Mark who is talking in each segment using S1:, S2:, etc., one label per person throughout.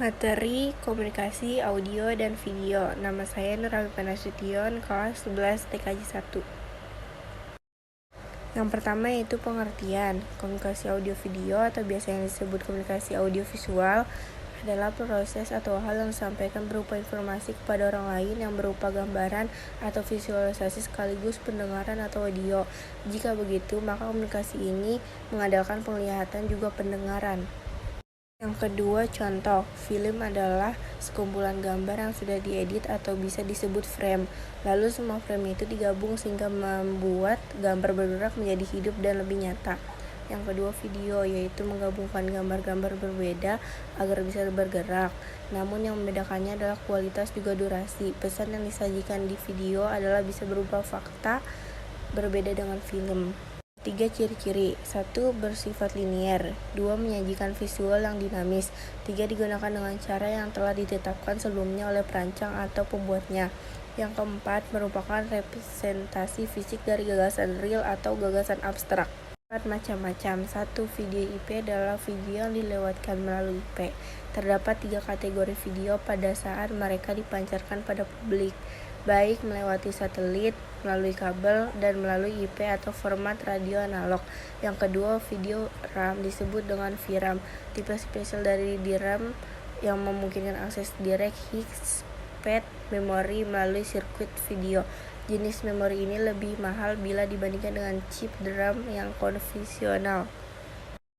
S1: Materi Komunikasi Audio dan Video. Nama saya Nur Alifah Nasution, kelas 11 TKJ 1. Yang pertama yaitu pengertian. Komunikasi audio video atau biasanya disebut komunikasi audio visual adalah proses atau hal yang disampaikan berupa informasi kepada orang lain yang berupa gambaran atau visualisasi sekaligus pendengaran atau audio. Jika begitu, maka komunikasi ini mengandalkan penglihatan juga pendengaran. Yang kedua, contoh. Film adalah sekumpulan gambar yang sudah diedit atau bisa disebut frame. Lalu semua frame itu digabung sehingga membuat gambar bergerak menjadi hidup dan lebih nyata. Yang kedua, video, yaitu menggabungkan gambar-gambar berbeda agar bisa bergerak. Namun yang membedakannya adalah kualitas juga durasi. Pesan yang disajikan di video adalah bisa berupa fakta, berbeda dengan film. 3 ciri-ciri. 1. Bersifat linier. 2. Menyajikan visual yang dinamis. 3. Digunakan dengan cara yang telah ditetapkan sebelumnya oleh perancang atau pembuatnya. Yang keempat, merupakan representasi fisik dari gagasan real atau gagasan abstrak. 4. Macam-macam. 1. Video IP adalah video yang dilewatkan melalui IP. Terdapat 3 kategori video pada saat mereka dipancarkan pada publik, baik melewati satelit, melalui kabel, dan melalui IP atau format radio analog. Yang kedua, video RAM disebut dengan VRAM, tipe spesial dari DRAM yang memungkinkan akses direct high-speed memori melalui sirkuit video. Jenis memori ini lebih mahal bila dibandingkan dengan chip DRAM yang konvensional.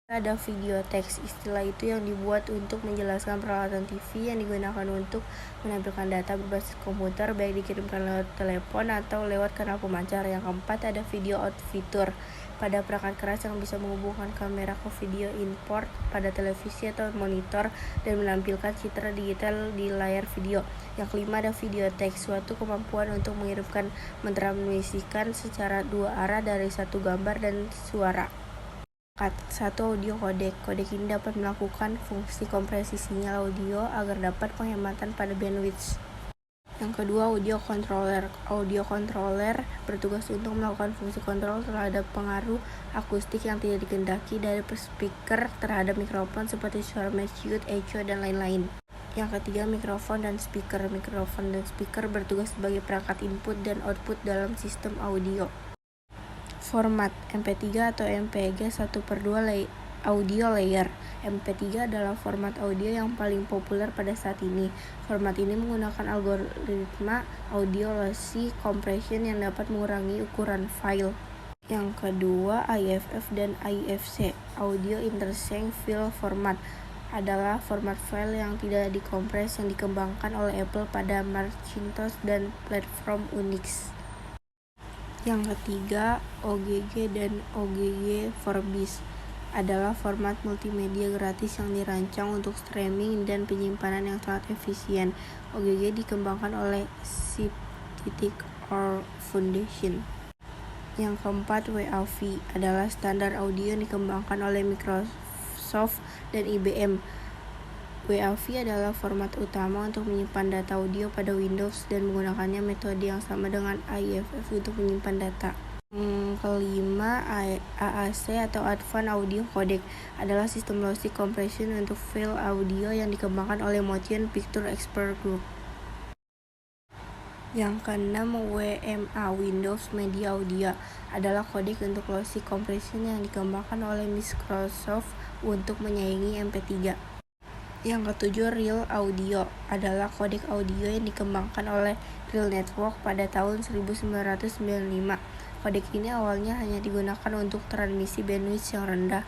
S1: Ada video teks. Istilah itu yang dibuat untuk menjelaskan peralatan TV yang digunakan untuk menampilkan data berbasis komputer, baik dikirimkan lewat telepon atau lewat kanal pemancar. Yang keempat, ada video out fitur pada perangkat keras yang bisa menghubungkan kamera ke video input pada televisi atau monitor dan menampilkan citra digital di layar video. Yang kelima, ada video teks, suatu kemampuan untuk mengirimkan mentransmisikan secara dua arah dari satu gambar dan suara. 1. Audio codec. Codec ini dapat melakukan fungsi kompresi sinyal audio agar dapat penghematan pada bandwidth. Yang kedua, audio controller. Audio controller bertugas untuk melakukan fungsi kontrol terhadap pengaruh akustik yang tidak dikehendaki dari speaker terhadap mikrofon seperti suara mute, echo, dan lain-lain. Yang ketiga, mikrofon dan speaker. Mikrofon dan speaker bertugas sebagai perangkat input dan output dalam sistem audio. Format MP3 atau MPEG 1/2 audio layer. MP3 adalah format audio yang paling populer pada saat ini. Format ini menggunakan algoritma audio lossy compression yang dapat mengurangi ukuran file. Yang kedua, AIFF dan AIFC. Audio Interchange File Format adalah format file yang tidak dikompres yang dikembangkan oleh Apple pada Macintosh dan platform Unix. Yang ketiga, OGG dan OGG Vorbis adalah format multimedia gratis yang dirancang untuk streaming dan penyimpanan yang sangat efisien. OGG dikembangkan oleh C.org Foundation. Yang keempat, WAV adalah standar audio yang dikembangkan oleh Microsoft dan IBM. WAV adalah format utama untuk menyimpan data audio pada Windows dan menggunakannya metode yang sama dengan AIFF untuk menyimpan data. Kelima, AAC atau Advanced Audio Codec adalah sistem lossy compression untuk file audio yang dikembangkan oleh Motion Picture Expert Group. Yang keenam, WMA Windows Media Audio adalah kodek untuk lossy compression yang dikembangkan oleh Microsoft untuk menyaingi MP3. Yang ketujuh, Real Audio adalah kodek audio yang dikembangkan oleh Real Network pada tahun 1995. Kodek ini awalnya hanya digunakan untuk transmisi bandwidth yang rendah.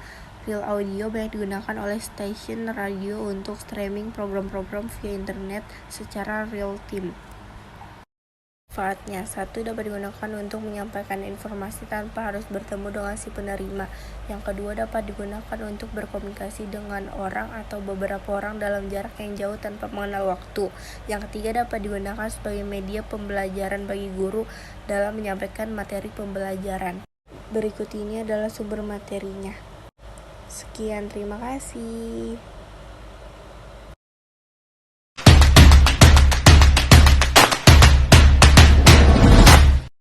S1: Real Audio banyak digunakan oleh stasiun radio untuk streaming program-program via internet secara real time. Manfaatnya: 1. Dapat digunakan untuk menyampaikan informasi tanpa harus bertemu dengan si penerima. Yang kedua, dapat digunakan untuk berkomunikasi dengan orang atau beberapa orang dalam jarak yang jauh tanpa mengenal waktu. Yang ketiga, dapat digunakan sebagai media pembelajaran bagi guru dalam menyampaikan materi pembelajaran. Berikut ini adalah sumber materinya. Sekian, terima kasih.